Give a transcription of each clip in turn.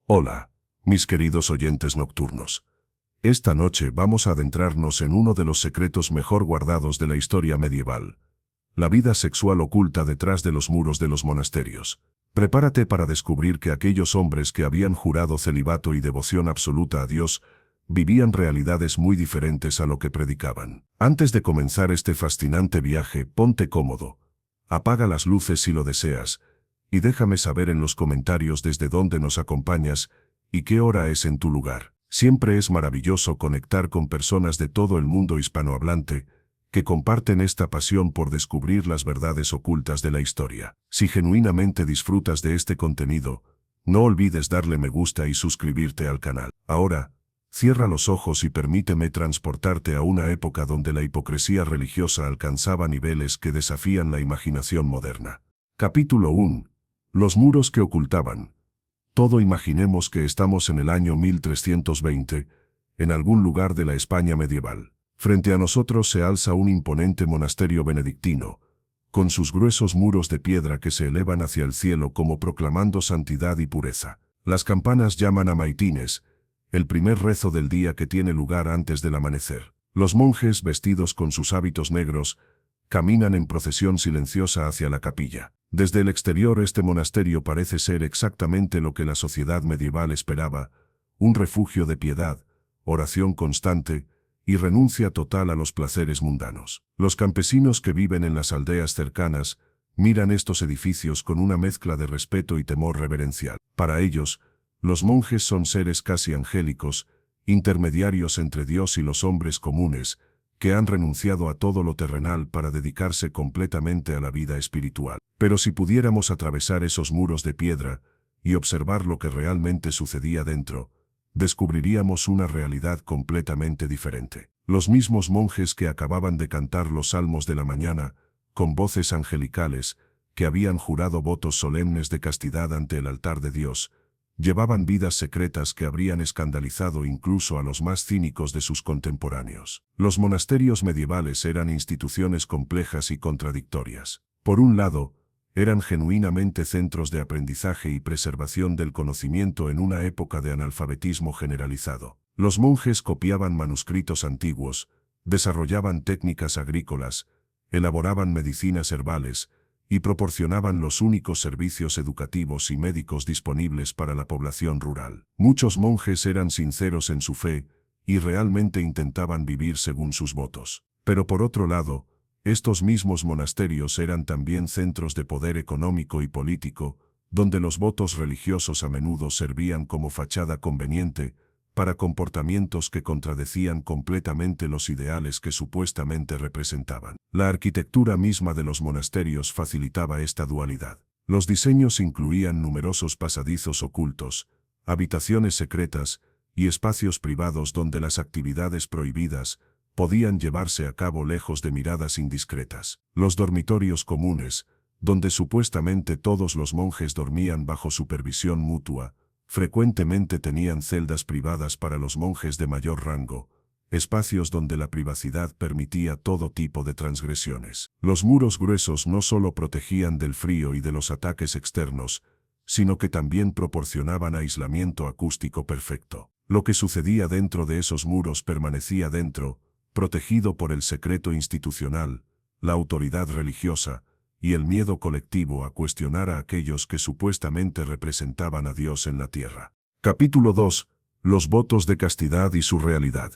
Hola, mis queridos oyentes nocturnos. Esta noche vamos a adentrarnos en uno de los secretos mejor guardados de la historia medieval: la vida sexual oculta detrás de los muros de los monasterios. Prepárate para descubrir que aquellos hombres que habían jurado celibato y devoción absoluta a Dios vivían realidades muy diferentes a lo que predicaban. Antes de comenzar este fascinante viaje, ponte cómodo, apaga las luces si lo deseas, y déjame saber en los comentarios desde dónde nos acompañas y qué hora es en tu lugar. Siempre es maravilloso conectar con personas de todo el mundo hispanohablante que comparten esta pasión por descubrir las verdades ocultas de la historia. Si genuinamente disfrutas de este contenido, no olvides darle me gusta y suscribirte al canal. Ahora, cierra los ojos y permíteme transportarte a una época donde la hipocresía religiosa alcanzaba niveles que desafían la imaginación moderna. Capítulo 1. Los muros que ocultaban. Todo imaginemos que estamos en el año 1320, en algún lugar de la España medieval. Frente a nosotros se alza un imponente monasterio benedictino, con sus gruesos muros de piedra que se elevan hacia el cielo como proclamando santidad y pureza. Las campanas llaman a maitines, el primer rezo del día que tiene lugar antes del amanecer. Los monjes, vestidos con sus hábitos negros, caminan en procesión silenciosa hacia la capilla. Desde el exterior este monasterio parece ser exactamente lo que la sociedad medieval esperaba: un refugio de piedad, oración constante y renuncia total a los placeres mundanos. Los campesinos que viven en las aldeas cercanas miran estos edificios con una mezcla de respeto y temor reverencial. Para ellos, los monjes son seres casi angélicos, intermediarios entre Dios y los hombres comunes, que han renunciado a todo lo terrenal para dedicarse completamente a la vida espiritual. Pero si pudiéramos atravesar esos muros de piedra y observar lo que realmente sucedía dentro, descubriríamos una realidad completamente diferente. Los mismos monjes que acababan de cantar los salmos de la mañana, con voces angelicales, que habían jurado votos solemnes de castidad ante el altar de Dios, llevaban vidas secretas que habrían escandalizado incluso a los más cínicos de sus contemporáneos. Los monasterios medievales eran instituciones complejas y contradictorias. Por un lado, eran genuinamente centros de aprendizaje y preservación del conocimiento en una época de analfabetismo generalizado. Los monjes copiaban manuscritos antiguos, desarrollaban técnicas agrícolas, elaboraban medicinas herbales, y proporcionaban los únicos servicios educativos y médicos disponibles para la población rural. Muchos monjes eran sinceros en su fe y realmente intentaban vivir según sus votos. Pero por otro lado, estos mismos monasterios eran también centros de poder económico y político, donde los votos religiosos a menudo servían como fachada conveniente para comportamientos que contradecían completamente los ideales que supuestamente representaban. La arquitectura misma de los monasterios facilitaba esta dualidad. Los diseños incluían numerosos pasadizos ocultos, habitaciones secretas y espacios privados donde las actividades prohibidas podían llevarse a cabo lejos de miradas indiscretas. Los dormitorios comunes, donde supuestamente todos los monjes dormían bajo supervisión mutua, frecuentemente tenían celdas privadas para los monjes de mayor rango, espacios donde la privacidad permitía todo tipo de transgresiones. Los muros gruesos no solo protegían del frío y de los ataques externos, sino que también proporcionaban aislamiento acústico perfecto. Lo que sucedía dentro de esos muros permanecía dentro, protegido por el secreto institucional, la autoridad religiosa y el miedo colectivo a cuestionar a aquellos que supuestamente representaban a Dios en la tierra. Capítulo 2. Los votos de castidad y su realidad.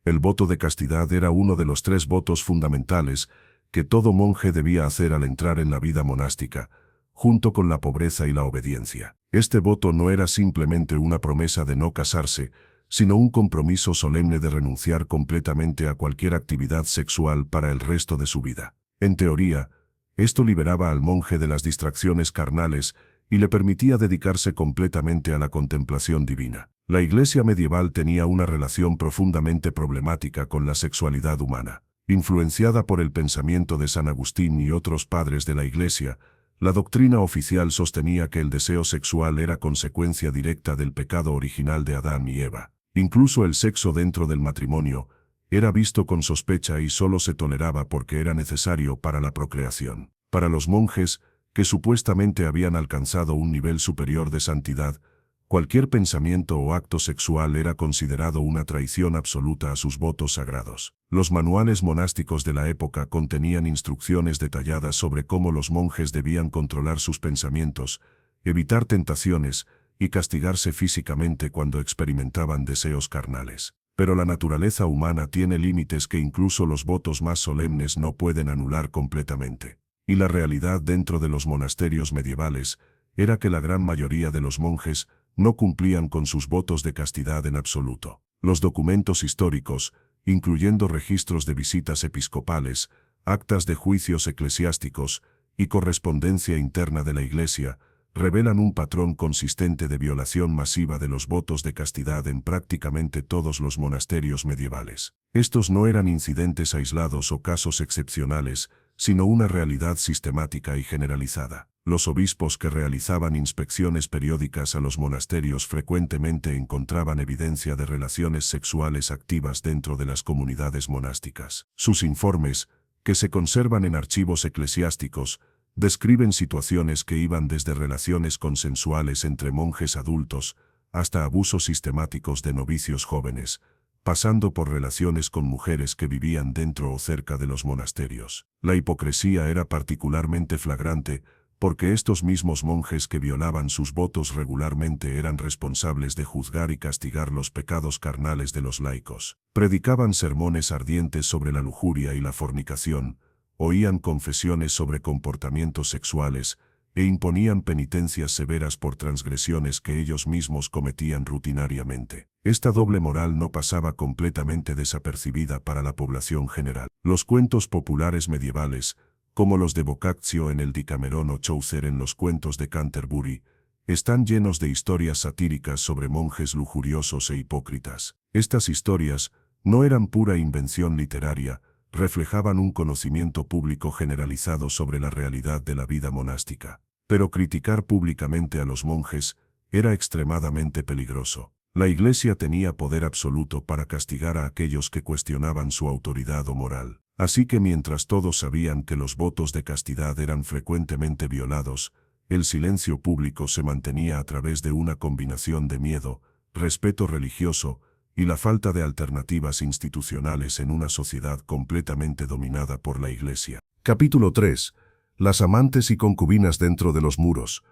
El voto de castidad era uno de los 3 votos fundamentales que todo monje debía hacer al entrar en la vida monástica, junto con la pobreza y la obediencia. Este voto no era simplemente una promesa de no casarse, sino un compromiso solemne de renunciar completamente a cualquier actividad sexual para el resto de su vida. En teoría, esto liberaba al monje de las distracciones carnales y le permitía dedicarse completamente a la contemplación divina. La Iglesia medieval tenía una relación profundamente problemática con la sexualidad humana. Influenciada por el pensamiento de San Agustín y otros padres de la Iglesia, la doctrina oficial sostenía que el deseo sexual era consecuencia directa del pecado original de Adán y Eva. Incluso el sexo dentro del matrimonio era visto con sospecha y solo se toleraba porque era necesario para la procreación. Para los monjes, que supuestamente habían alcanzado un nivel superior de santidad, Cualquier pensamiento o acto sexual era considerado una traición absoluta a sus votos sagrados. Los manuales monásticos de la época contenían instrucciones detalladas sobre cómo los monjes debían controlar sus pensamientos, evitar tentaciones y castigarse físicamente cuando experimentaban deseos carnales. Pero la naturaleza humana tiene límites que incluso los votos más solemnes no pueden anular completamente. Y la realidad dentro de los monasterios medievales era que la gran mayoría de los monjes no cumplían con sus votos de castidad en absoluto. Los documentos históricos, incluyendo registros de visitas episcopales, actas de juicios eclesiásticos y correspondencia interna de la Iglesia, revelan un patrón consistente de violación masiva de los votos de castidad en prácticamente todos los monasterios medievales. Estos no eran incidentes aislados o casos excepcionales, sino una realidad sistemática y generalizada. Los obispos que realizaban inspecciones periódicas a los monasterios frecuentemente encontraban evidencia de relaciones sexuales activas dentro de las comunidades monásticas. Sus informes, que se conservan en archivos eclesiásticos, describen situaciones que iban desde relaciones consensuales entre monjes adultos hasta abusos sistemáticos de novicios jóvenes, pasando por relaciones con mujeres que vivían dentro o cerca de los monasterios. La hipocresía era particularmente flagrante porque estos mismos monjes que violaban sus votos regularmente eran responsables de juzgar y castigar los pecados carnales de los laicos. Predicaban sermones ardientes sobre la lujuria y la fornicación, oían confesiones sobre comportamientos sexuales e imponían penitencias severas por transgresiones que ellos mismos cometían rutinariamente. Esta doble moral no pasaba completamente desapercibida para la población general. Los cuentos populares medievales, como los de Boccaccio en el Decamerón o Chaucer en los cuentos de Canterbury, están llenos de historias satíricas sobre monjes lujuriosos e hipócritas. Estas historias no eran pura invención literaria, reflejaban un conocimiento público generalizado sobre la realidad de la vida monástica. Pero criticar públicamente a los monjes era extremadamente peligroso. La Iglesia tenía poder absoluto para castigar a aquellos que cuestionaban su autoridad o moral. Así que mientras todos sabían que los votos de castidad eran frecuentemente violados, el silencio público se mantenía a través de una combinación de miedo, respeto religioso y la falta de alternativas institucionales en una sociedad completamente dominada por la Iglesia. Capítulo 3. Las amantes y concubinas dentro de los muros.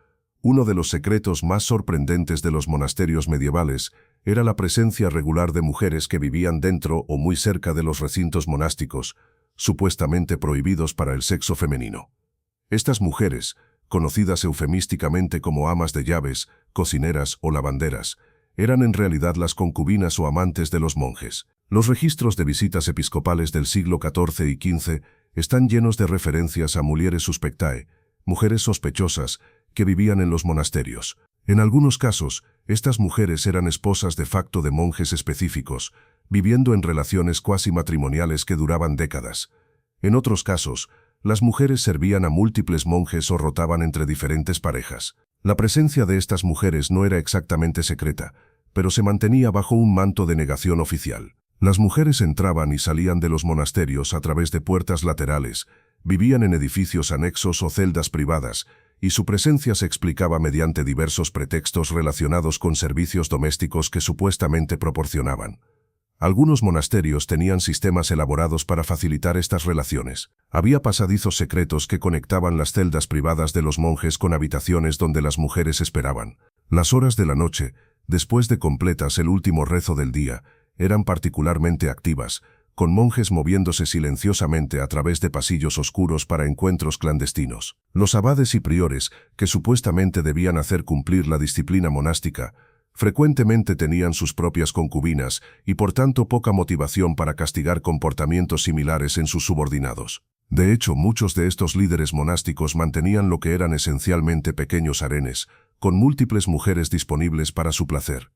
Uno de los secretos más sorprendentes de los monasterios medievales era la presencia regular de mujeres que vivían dentro o muy cerca de los recintos monásticos, supuestamente prohibidos para el sexo femenino. Estas mujeres, conocidas eufemísticamente como amas de llaves, cocineras o lavanderas, eran en realidad las concubinas o amantes de los monjes. Los registros de visitas episcopales del siglo XIV y XV están llenos de referencias a mulieres suspectae, mujeres sospechosas, que vivían en los monasterios. En algunos casos, estas mujeres eran esposas de facto de monjes específicos, viviendo en relaciones cuasi matrimoniales que duraban décadas. En otros casos, las mujeres servían a múltiples monjes o rotaban entre diferentes parejas. La presencia de estas mujeres no era exactamente secreta, pero se mantenía bajo un manto de negación oficial. Las mujeres entraban y salían de los monasterios a través de puertas laterales, vivían en edificios anexos o celdas privadas, y su presencia se explicaba mediante diversos pretextos relacionados con servicios domésticos que supuestamente proporcionaban. Algunos monasterios tenían sistemas elaborados para facilitar estas relaciones. Había pasadizos secretos que conectaban las celdas privadas de los monjes con habitaciones donde las mujeres esperaban. Las horas de la noche, después de completas el último rezo del día, eran particularmente activas, con monjes moviéndose silenciosamente a través de pasillos oscuros para encuentros clandestinos. Los abades y priores, que supuestamente debían hacer cumplir la disciplina monástica, frecuentemente tenían sus propias concubinas y por tanto poca motivación para castigar comportamientos similares en sus subordinados. De hecho, muchos de estos líderes monásticos mantenían lo que eran esencialmente pequeños harenes, con múltiples mujeres disponibles para su placer.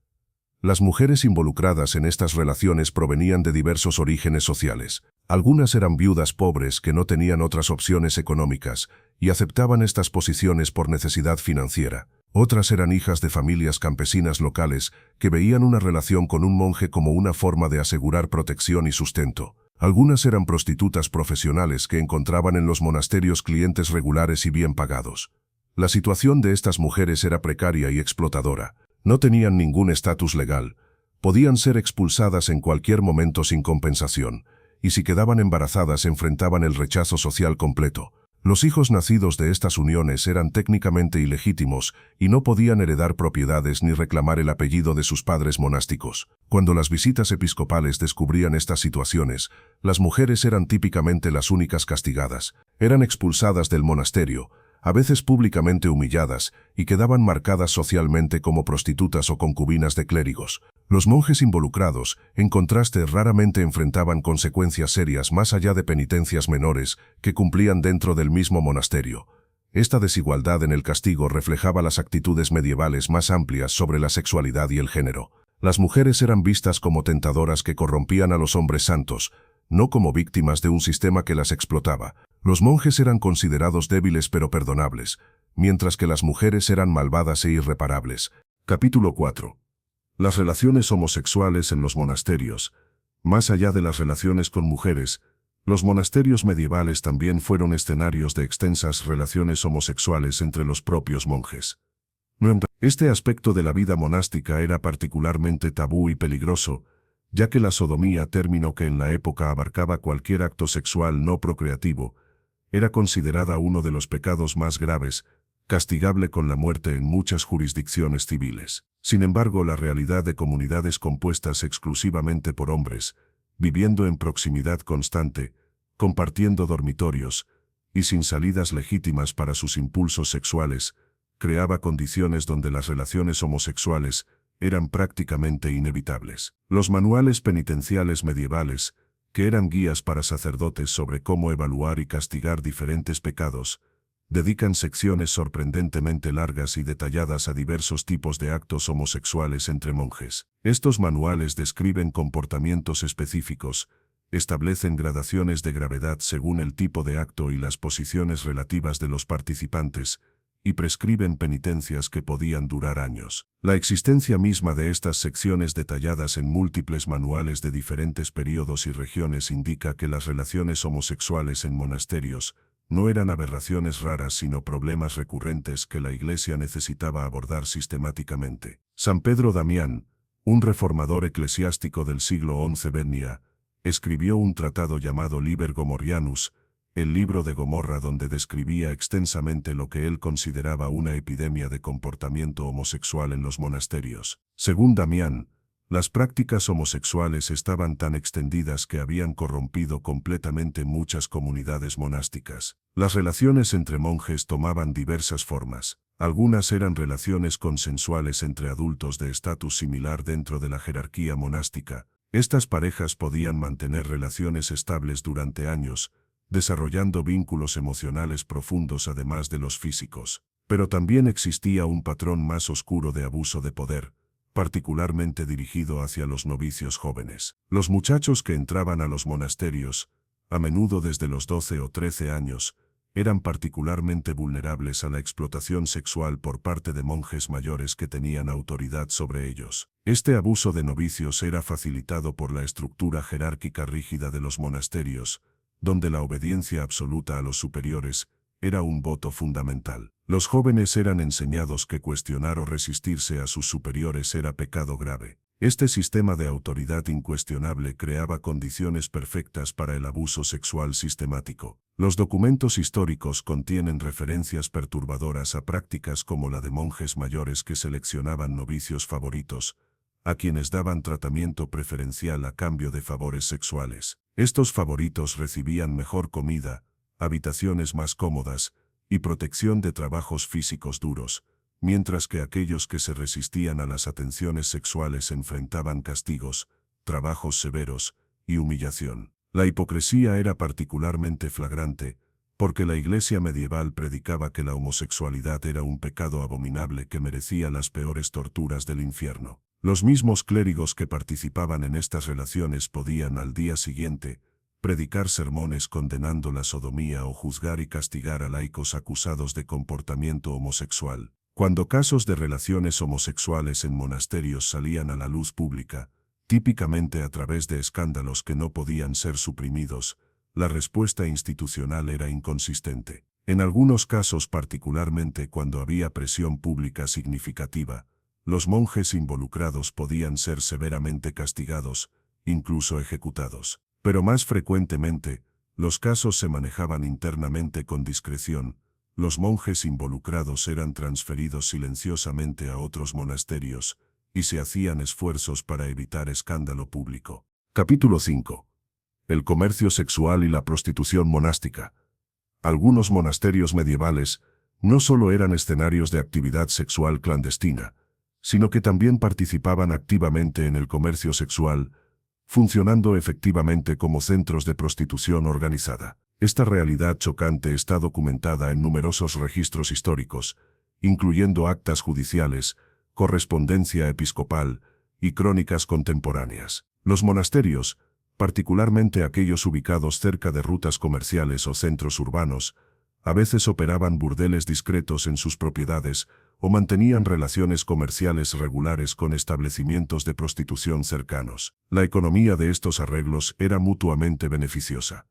Las mujeres involucradas en estas relaciones provenían de diversos orígenes sociales. Algunas eran viudas pobres que no tenían otras opciones económicas y aceptaban estas posiciones por necesidad financiera. Otras eran hijas de familias campesinas locales que veían una relación con un monje como una forma de asegurar protección y sustento. Algunas eran prostitutas profesionales que encontraban en los monasterios clientes regulares y bien pagados. La situación de estas mujeres era precaria y explotadora. No tenían ningún estatus legal. Podían ser expulsadas en cualquier momento sin compensación, y si quedaban embarazadas enfrentaban el rechazo social completo. Los hijos nacidos de estas uniones eran técnicamente ilegítimos y no podían heredar propiedades ni reclamar el apellido de sus padres monásticos. Cuando las visitas episcopales descubrían estas situaciones, las mujeres eran típicamente las únicas castigadas. Eran expulsadas del monasterio, a veces públicamente humilladas, y quedaban marcadas socialmente como prostitutas o concubinas de clérigos. Los monjes involucrados, en contraste, raramente enfrentaban consecuencias serias más allá de penitencias menores que cumplían dentro del mismo monasterio. Esta desigualdad en el castigo reflejaba las actitudes medievales más amplias sobre la sexualidad y el género. Las mujeres eran vistas como tentadoras que corrompían a los hombres santos, no como víctimas de un sistema que las explotaba. Los monjes eran considerados débiles pero perdonables, mientras que las mujeres eran malvadas e irreparables. Capítulo 4. Las relaciones homosexuales en los monasterios. Más allá de las relaciones con mujeres, los monasterios medievales también fueron escenarios de extensas relaciones homosexuales entre los propios monjes. Este aspecto de la vida monástica era particularmente tabú y peligroso, ya que la sodomía, término que en la época abarcaba cualquier acto sexual no procreativo, era considerada uno de los pecados más graves, castigable con la muerte en muchas jurisdicciones civiles. Sin embargo, la realidad de comunidades compuestas exclusivamente por hombres, viviendo en proximidad constante, compartiendo dormitorios, y sin salidas legítimas para sus impulsos sexuales, creaba condiciones donde las relaciones homosexuales eran prácticamente inevitables. Los manuales penitenciales medievales, que eran guías para sacerdotes sobre cómo evaluar y castigar diferentes pecados, dedican secciones sorprendentemente largas y detalladas a diversos tipos de actos homosexuales entre monjes. Estos manuales describen comportamientos específicos, establecen gradaciones de gravedad según el tipo de acto y las posiciones relativas de los participantes, y prescriben penitencias que podían durar años. La existencia misma de estas secciones detalladas en múltiples manuales de diferentes periodos y regiones indica que las relaciones homosexuales en monasterios no eran aberraciones raras sino problemas recurrentes que la Iglesia necesitaba abordar sistemáticamente. San Pedro Damián, un reformador eclesiástico del siglo XI Bernia, escribió un tratado llamado Liber Gomorrhianus, el libro de Gomorra, donde describía extensamente lo que él consideraba una epidemia de comportamiento homosexual en los monasterios. Según Damián, las prácticas homosexuales estaban tan extendidas que habían corrompido completamente muchas comunidades monásticas. Las relaciones entre monjes tomaban diversas formas. Algunas eran relaciones consensuales entre adultos de estatus similar dentro de la jerarquía monástica. Estas parejas podían mantener relaciones estables durante años, desarrollando vínculos emocionales profundos además de los físicos. Pero también existía un patrón más oscuro de abuso de poder, particularmente dirigido hacia los novicios jóvenes. Los muchachos que entraban a los monasterios, a menudo desde los 12 o 13 años, eran particularmente vulnerables a la explotación sexual por parte de monjes mayores que tenían autoridad sobre ellos. Este abuso de novicios era facilitado por la estructura jerárquica rígida de los monasterios, donde la obediencia absoluta a los superiores era un voto fundamental. Los jóvenes eran enseñados que cuestionar o resistirse a sus superiores era pecado grave. Este sistema de autoridad incuestionable creaba condiciones perfectas para el abuso sexual sistemático. Los documentos históricos contienen referencias perturbadoras a prácticas como la de monjes mayores que seleccionaban novicios favoritos, a quienes daban tratamiento preferencial a cambio de favores sexuales. Estos favoritos recibían mejor comida, habitaciones más cómodas y protección de trabajos físicos duros, mientras que aquellos que se resistían a las atenciones sexuales enfrentaban castigos, trabajos severos y humillación. La hipocresía era particularmente flagrante, porque la Iglesia medieval predicaba que la homosexualidad era un pecado abominable que merecía las peores torturas del infierno. Los mismos clérigos que participaban en estas relaciones podían al día siguiente predicar sermones condenando la sodomía o juzgar y castigar a laicos acusados de comportamiento homosexual. Cuando casos de relaciones homosexuales en monasterios salían a la luz pública, típicamente a través de escándalos que no podían ser suprimidos, la respuesta institucional era inconsistente. En algunos casos, particularmente cuando había presión pública significativa, Los monjes involucrados podían ser severamente castigados, incluso ejecutados. Pero más frecuentemente, los casos se manejaban internamente con discreción. Los monjes involucrados eran transferidos silenciosamente a otros monasterios, y se hacían esfuerzos para evitar escándalo público. Capítulo 5. El comercio sexual y la prostitución monástica. Algunos monasterios medievales no solo eran escenarios de actividad sexual clandestina, sino que también participaban activamente en el comercio sexual, funcionando efectivamente como centros de prostitución organizada. Esta realidad chocante está documentada en numerosos registros históricos, incluyendo actas judiciales, correspondencia episcopal y crónicas contemporáneas. Los monasterios, particularmente aquellos ubicados cerca de rutas comerciales o centros urbanos, a veces operaban burdeles discretos en sus propiedades o mantenían relaciones comerciales regulares con establecimientos de prostitución cercanos. La economía de estos arreglos era mutuamente beneficiosa.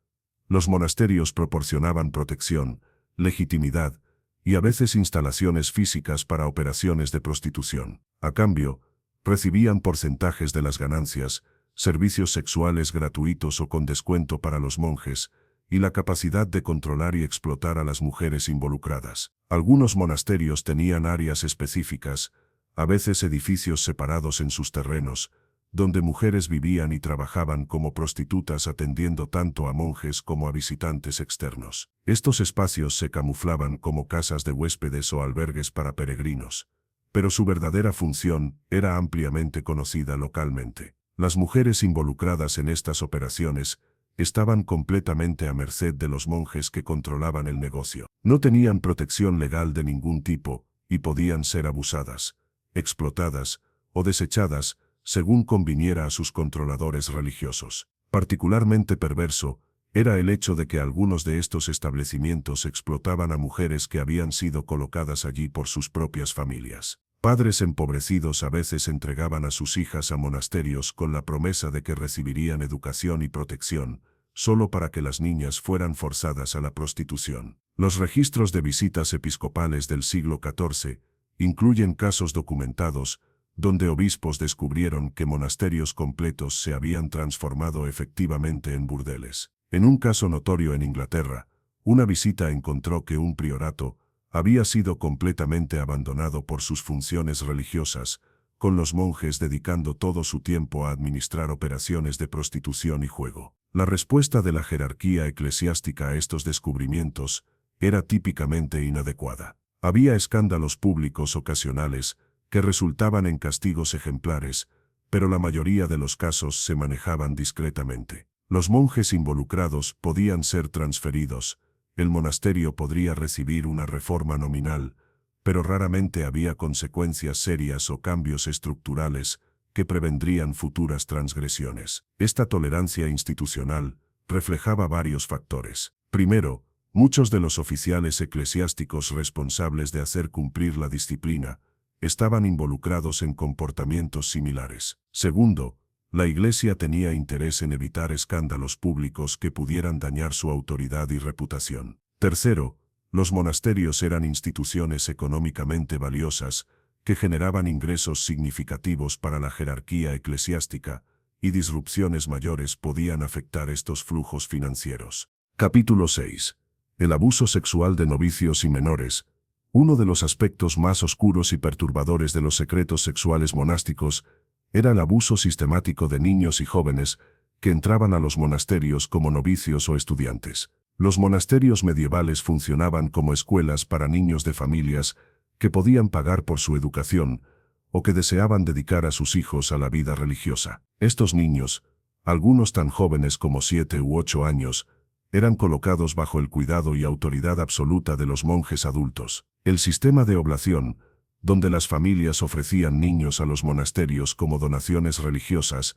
Los monasterios proporcionaban protección, legitimidad y a veces instalaciones físicas para operaciones de prostitución. A cambio, recibían porcentajes de las ganancias, servicios sexuales gratuitos o con descuento para los monjes, y la capacidad de controlar y explotar a las mujeres involucradas. Algunos monasterios tenían áreas específicas, a veces edificios separados en sus terrenos, donde mujeres vivían y trabajaban como prostitutas atendiendo tanto a monjes como a visitantes externos. Estos espacios se camuflaban como casas de huéspedes o albergues para peregrinos, pero su verdadera función era ampliamente conocida localmente. Las mujeres involucradas en estas operaciones estaban completamente a merced de los monjes que controlaban el negocio. No tenían protección legal de ningún tipo y podían ser abusadas, explotadas o desechadas según conviniera a sus controladores religiosos. Particularmente perverso era el hecho de que algunos de estos establecimientos explotaban a mujeres que habían sido colocadas allí por sus propias familias. Padres empobrecidos a veces entregaban a sus hijas a monasterios con la promesa de que recibirían educación y protección, solo para que las niñas fueran forzadas a la prostitución. Los registros de visitas episcopales del siglo XIV incluyen casos documentados donde obispos descubrieron que monasterios completos se habían transformado efectivamente en burdeles. En un caso notorio en Inglaterra, una visita encontró que un priorato había sido completamente abandonado por sus funciones religiosas, con los monjes dedicando todo su tiempo a administrar operaciones de prostitución y juego. La respuesta de la jerarquía eclesiástica a estos descubrimientos era típicamente inadecuada. Había escándalos públicos ocasionales que resultaban en castigos ejemplares, pero la mayoría de los casos se manejaban discretamente. Los monjes involucrados podían ser transferidos, el monasterio podría recibir una reforma nominal, pero raramente había consecuencias serias o cambios estructurales que prevendrían futuras transgresiones. Esta tolerancia institucional reflejaba varios factores. Primero, muchos de los oficiales eclesiásticos responsables de hacer cumplir la disciplina estaban involucrados en comportamientos similares. Segundo, la Iglesia tenía interés en evitar escándalos públicos que pudieran dañar su autoridad y reputación. Tercero, los monasterios eran instituciones económicamente valiosas que generaban ingresos significativos para la jerarquía eclesiástica, y disrupciones mayores podían afectar estos flujos financieros. Capítulo 6. El abuso sexual de novicios y menores. Uno de los aspectos más oscuros y perturbadores de los secretos sexuales monásticos era el abuso sistemático de niños y jóvenes que entraban a los monasterios como novicios o estudiantes. Los monasterios medievales funcionaban como escuelas para niños de familias que podían pagar por su educación o que deseaban dedicar a sus hijos a la vida religiosa. Estos niños, algunos tan jóvenes como 7 u 8 años, eran colocados bajo el cuidado y autoridad absoluta de los monjes adultos. El sistema de oblación, donde las familias ofrecían niños a los monasterios como donaciones religiosas,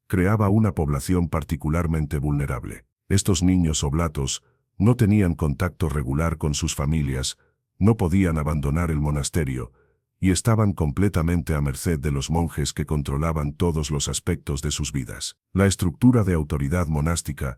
creaba una población particularmente vulnerable. Estos niños oblatos no tenían contacto regular con sus familias, no podían abandonar el monasterio, y estaban completamente a merced de los monjes que controlaban todos los aspectos de sus vidas. La estructura de autoridad monástica,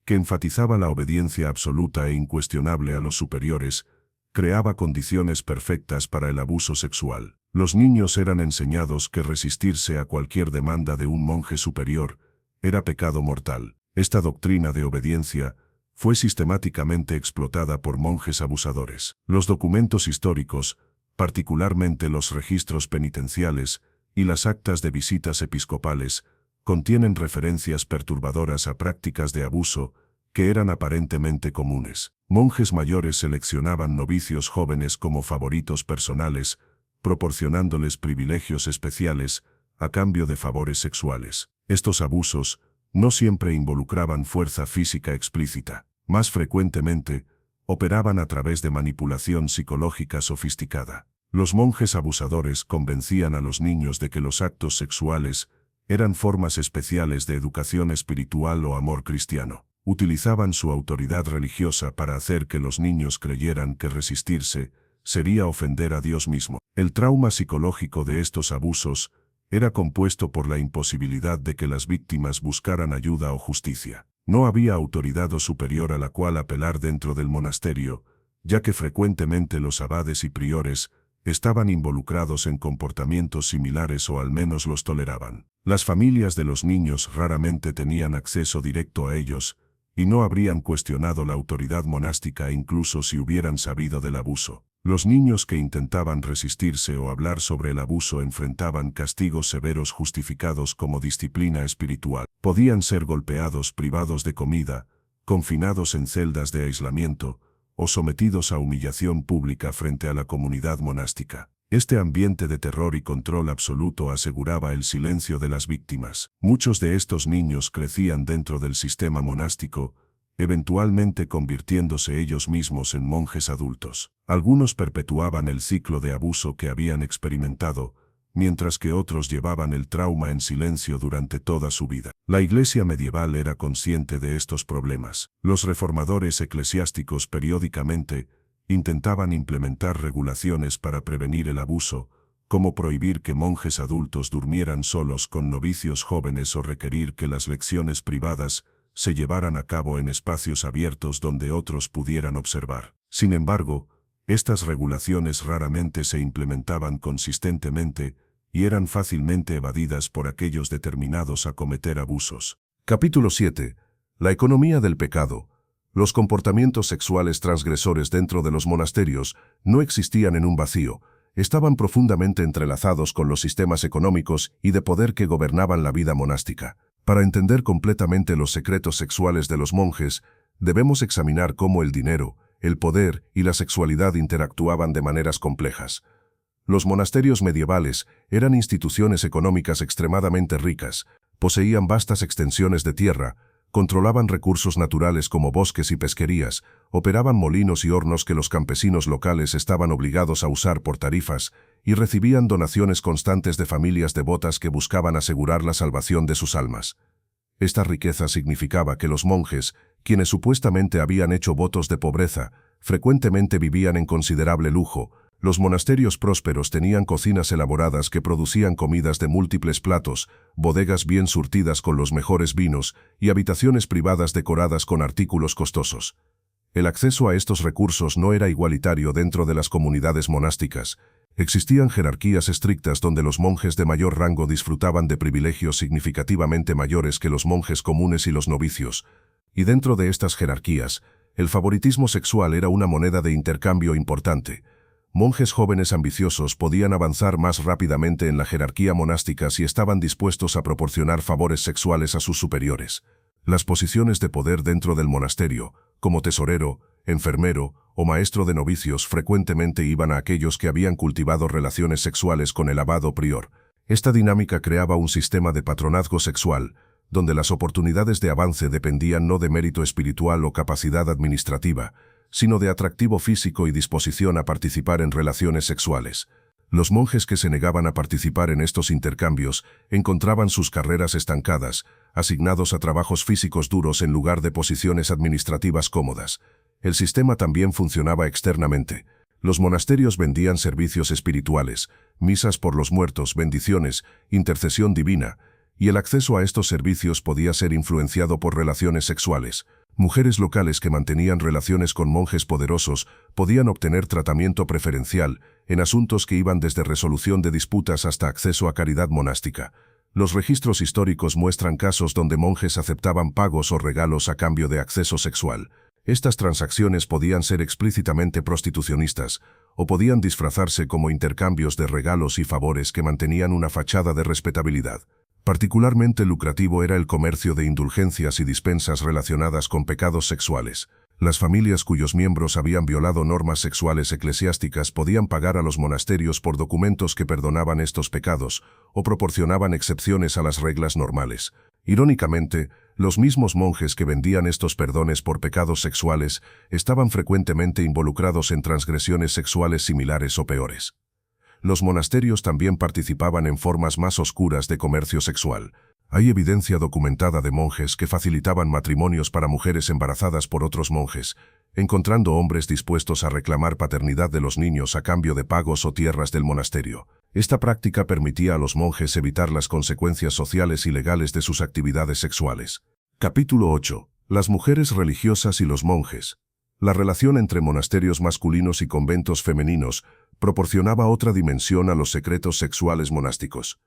que enfatizaba la obediencia absoluta e incuestionable a los superiores, creaba condiciones perfectas para el abuso sexual. Los niños eran enseñados que resistirse a cualquier demanda de un monje superior era pecado mortal. Esta doctrina de obediencia fue sistemáticamente explotada por monjes abusadores. Los documentos históricos, particularmente los registros penitenciales y las actas de visitas episcopales, contienen referencias perturbadoras a prácticas de abuso que eran aparentemente comunes. Monjes mayores seleccionaban novicios jóvenes como favoritos personales, proporcionándoles privilegios especiales a cambio de favores sexuales. Estos abusos no siempre involucraban fuerza física explícita. Más frecuentemente, operaban a través de manipulación psicológica sofisticada. Los monjes abusadores convencían a los niños de que los actos sexuales eran formas especiales de educación espiritual o amor cristiano. Utilizaban su autoridad religiosa para hacer que los niños creyeran que resistirse sería ofender a Dios mismo. El trauma psicológico de estos abusos era compuesto por la imposibilidad de que las víctimas buscaran ayuda o justicia. No había autoridad o superior a la cual apelar dentro del monasterio, ya que frecuentemente los abades y priores estaban involucrados en comportamientos similares o al menos los toleraban. Las familias de los niños raramente tenían acceso directo a ellos, y no habrían cuestionado la autoridad monástica incluso si hubieran sabido del abuso. Los niños que intentaban resistirse o hablar sobre el abuso enfrentaban castigos severos justificados como disciplina espiritual. Podían ser golpeados, privados de comida, confinados en celdas de aislamiento, o sometidos a humillación pública frente a la comunidad monástica. Este ambiente de terror y control absoluto aseguraba el silencio de las víctimas. Muchos de estos niños crecían dentro del sistema monástico, eventualmente convirtiéndose ellos mismos en monjes adultos. Algunos perpetuaban el ciclo de abuso que habían experimentado, mientras que otros llevaban el trauma en silencio durante toda su vida. La Iglesia medieval era consciente de estos problemas. Los reformadores eclesiásticos periódicamente intentaban implementar regulaciones para prevenir el abuso, como prohibir que monjes adultos durmieran solos con novicios jóvenes o requerir que las lecciones privadas se llevaran a cabo en espacios abiertos donde otros pudieran observar. Sin embargo, estas regulaciones raramente se implementaban consistentemente y eran fácilmente evadidas por aquellos determinados a cometer abusos. Capítulo 7. La economía del pecado. Los comportamientos sexuales transgresores dentro de los monasterios no existían en un vacío, estaban profundamente entrelazados con los sistemas económicos y de poder que gobernaban la vida monástica. Para entender completamente los secretos sexuales de los monjes, debemos examinar cómo el dinero, el poder y la sexualidad interactuaban de maneras complejas. Los monasterios medievales eran instituciones económicas extremadamente ricas, poseían vastas extensiones de tierra, controlaban recursos naturales como bosques y pesquerías, operaban molinos y hornos que los campesinos locales estaban obligados a usar por tarifas, y recibían donaciones constantes de familias devotas que buscaban asegurar la salvación de sus almas. Esta riqueza significaba que los monjes, quienes supuestamente habían hecho votos de pobreza, frecuentemente vivían en considerable lujo. Los monasterios prósperos tenían cocinas elaboradas que producían comidas de múltiples platos, bodegas bien surtidas con los mejores vinos y habitaciones privadas decoradas con artículos costosos. El acceso a estos recursos no era igualitario dentro de las comunidades monásticas. Existían jerarquías estrictas donde los monjes de mayor rango disfrutaban de privilegios significativamente mayores que los monjes comunes y los novicios. Y dentro de estas jerarquías, el favoritismo sexual era una moneda de intercambio importante. Monjes jóvenes ambiciosos podían avanzar más rápidamente en la jerarquía monástica si estaban dispuestos a proporcionar favores sexuales a sus superiores. Las posiciones de poder dentro del monasterio, como tesorero, enfermero o maestro de novicios, frecuentemente iban a aquellos que habían cultivado relaciones sexuales con el abad o prior. Esta dinámica creaba un sistema de patronazgo sexual, donde las oportunidades de avance dependían no de mérito espiritual o capacidad administrativa, sino de atractivo físico y disposición a participar en relaciones sexuales. Los monjes que se negaban a participar en estos intercambios encontraban sus carreras estancadas, asignados a trabajos físicos duros en lugar de posiciones administrativas cómodas. El sistema también funcionaba externamente. Los monasterios vendían servicios espirituales, misas por los muertos, bendiciones, intercesión divina, y el acceso a estos servicios podía ser influenciado por relaciones sexuales. Mujeres locales que mantenían relaciones con monjes poderosos podían obtener tratamiento preferencial en asuntos que iban desde resolución de disputas hasta acceso a caridad monástica. Los registros históricos muestran casos donde monjes aceptaban pagos o regalos a cambio de acceso sexual. Estas transacciones podían ser explícitamente prostitucionistas o podían disfrazarse como intercambios de regalos y favores que mantenían una fachada de respetabilidad. Particularmente lucrativo era el comercio de indulgencias y dispensas relacionadas con pecados sexuales. Las familias cuyos miembros habían violado normas sexuales eclesiásticas podían pagar a los monasterios por documentos que perdonaban estos pecados o proporcionaban excepciones a las reglas normales. Irónicamente, los mismos monjes que vendían estos perdones por pecados sexuales estaban frecuentemente involucrados en transgresiones sexuales similares o peores. Los monasterios también participaban en formas más oscuras de comercio sexual. Hay evidencia documentada de monjes que facilitaban matrimonios para mujeres embarazadas por otros monjes, encontrando hombres dispuestos a reclamar paternidad de los niños a cambio de pagos o tierras del monasterio. Esta práctica permitía a los monjes evitar las consecuencias sociales y legales de sus actividades sexuales. Capítulo 8. Las mujeres religiosas y los monjes. La relación entre monasterios masculinos y conventos femeninos proporcionaba otra dimensión a los secretos sexuales monásticos.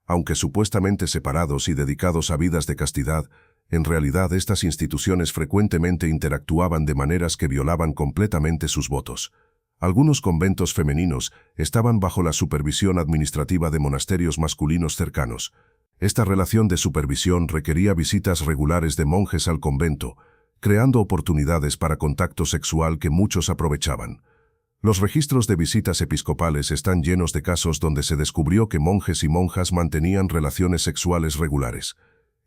Aunque supuestamente separados y dedicados a vidas de castidad, en realidad estas instituciones frecuentemente interactuaban de maneras que violaban completamente sus votos. Algunos conventos femeninos estaban bajo la supervisión administrativa de monasterios masculinos cercanos. Esta relación de supervisión requería visitas regulares de monjes al convento, creando oportunidades para contacto sexual que muchos aprovechaban. Los registros de visitas episcopales están llenos de casos donde se descubrió que monjes y monjas mantenían relaciones sexuales regulares.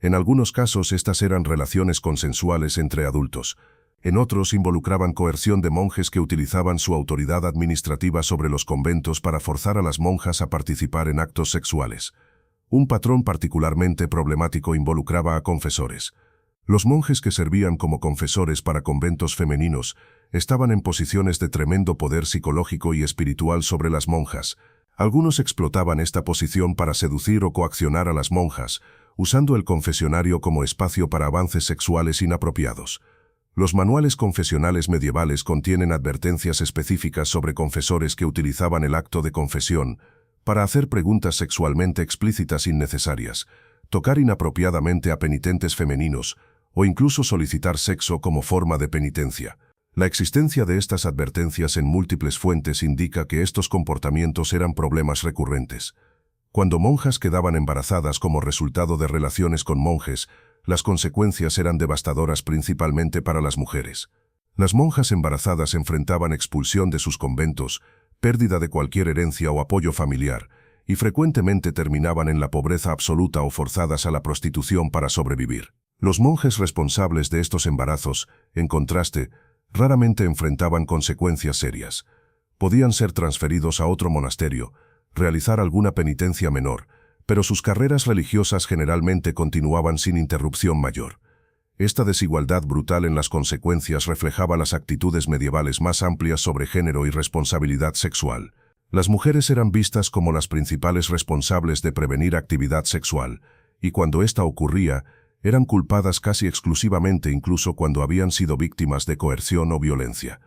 En algunos casos estas eran relaciones consensuales entre adultos. En otros involucraban coerción de monjes que utilizaban su autoridad administrativa sobre los conventos para forzar a las monjas a participar en actos sexuales. Un patrón particularmente problemático involucraba a confesores. Los monjes que servían como confesores para conventos femeninos estaban en posiciones de tremendo poder psicológico y espiritual sobre las monjas. Algunos explotaban esta posición para seducir o coaccionar a las monjas, usando el confesionario como espacio para avances sexuales inapropiados. Los manuales confesionales medievales contienen advertencias específicas sobre confesores que utilizaban el acto de confesión para hacer preguntas sexualmente explícitas innecesarias, tocar inapropiadamente a penitentes femeninos o incluso solicitar sexo como forma de penitencia. La existencia de estas advertencias en múltiples fuentes indica que estos comportamientos eran problemas recurrentes. Cuando monjas quedaban embarazadas como resultado de relaciones con monjes, las consecuencias eran devastadoras principalmente para las mujeres. Las monjas embarazadas enfrentaban expulsión de sus conventos, pérdida de cualquier herencia o apoyo familiar, y frecuentemente terminaban en la pobreza absoluta o forzadas a la prostitución para sobrevivir. Los monjes responsables de estos embarazos, en contraste, raramente enfrentaban consecuencias serias. Podían ser transferidos a otro monasterio, realizar alguna penitencia menor, pero sus carreras religiosas generalmente continuaban sin interrupción mayor. Esta desigualdad brutal en las consecuencias reflejaba las actitudes medievales más amplias sobre género y responsabilidad sexual. Las mujeres eran vistas como las principales responsables de prevenir actividad sexual, y cuando esta ocurría, eran culpadas casi exclusivamente incluso cuando habían sido víctimas de coerción o violencia.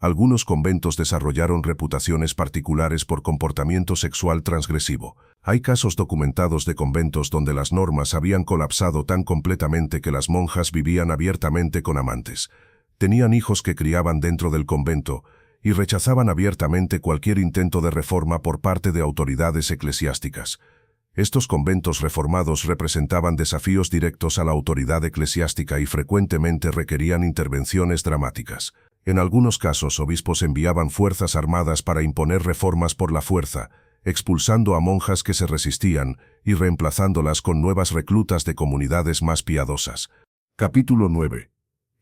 Algunos conventos desarrollaron reputaciones particulares por comportamiento sexual transgresivo. Hay casos documentados de conventos donde las normas habían colapsado tan completamente que las monjas vivían abiertamente con amantes. Tenían hijos que criaban dentro del convento y rechazaban abiertamente cualquier intento de reforma por parte de autoridades eclesiásticas. Estos conventos reformados representaban desafíos directos a la autoridad eclesiástica y frecuentemente requerían intervenciones dramáticas. En algunos casos, obispos enviaban fuerzas armadas para imponer reformas por la fuerza, expulsando a monjas que se resistían y reemplazándolas con nuevas reclutas de comunidades más piadosas. Capítulo 9.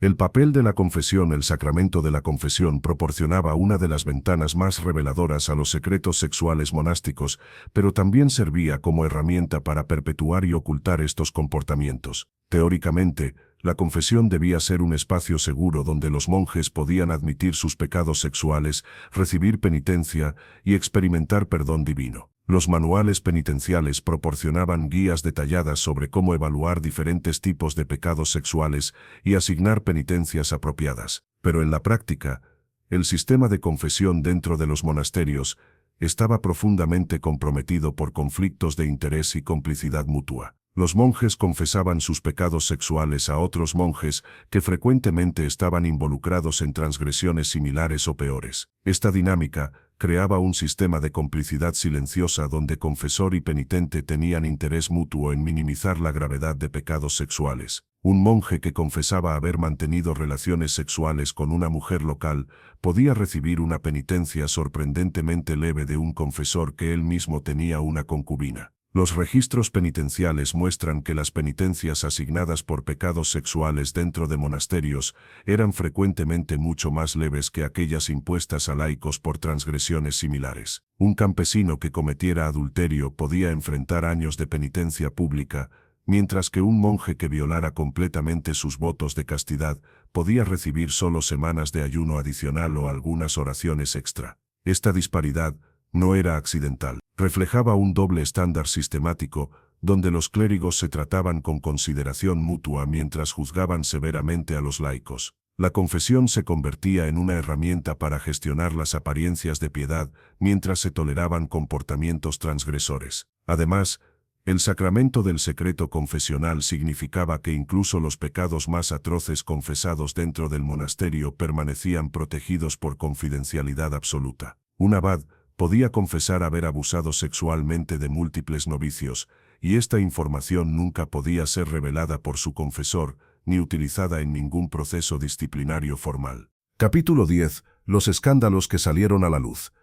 El papel de la confesión. El sacramento de la confesión proporcionaba una de las ventanas más reveladoras a los secretos sexuales monásticos, pero también servía como herramienta para perpetuar y ocultar estos comportamientos. Teóricamente, la confesión debía ser un espacio seguro donde los monjes podían admitir sus pecados sexuales, recibir penitencia y experimentar perdón divino. Los manuales penitenciales proporcionaban guías detalladas sobre cómo evaluar diferentes tipos de pecados sexuales y asignar penitencias apropiadas. Pero en la práctica, el sistema de confesión dentro de los monasterios estaba profundamente comprometido por conflictos de interés y complicidad mutua. Los monjes confesaban sus pecados sexuales a otros monjes que frecuentemente estaban involucrados en transgresiones similares o peores. Esta dinámica creaba un sistema de complicidad silenciosa donde confesor y penitente tenían interés mutuo en minimizar la gravedad de pecados sexuales. Un monje que confesaba haber mantenido relaciones sexuales con una mujer local podía recibir una penitencia sorprendentemente leve de un confesor que él mismo tenía una concubina. Los registros penitenciales muestran que las penitencias asignadas por pecados sexuales dentro de monasterios eran frecuentemente mucho más leves que aquellas impuestas a laicos por transgresiones similares. Un campesino que cometiera adulterio podía enfrentar años de penitencia pública, mientras que un monje que violara completamente sus votos de castidad podía recibir solo semanas de ayuno adicional o algunas oraciones extra. Esta disparidad no era accidental. Reflejaba un doble estándar sistemático, donde los clérigos se trataban con consideración mutua mientras juzgaban severamente a los laicos. La confesión se convertía en una herramienta para gestionar las apariencias de piedad mientras se toleraban comportamientos transgresores. Además, el sacramento del secreto confesional significaba que incluso los pecados más atroces confesados dentro del monasterio permanecían protegidos por confidencialidad absoluta. Un abad podía confesar haber abusado sexualmente de múltiples novicios, y esta información nunca podía ser revelada por su confesor, ni utilizada en ningún proceso disciplinario formal. Capítulo 10. Los escándalos que salieron a la luz.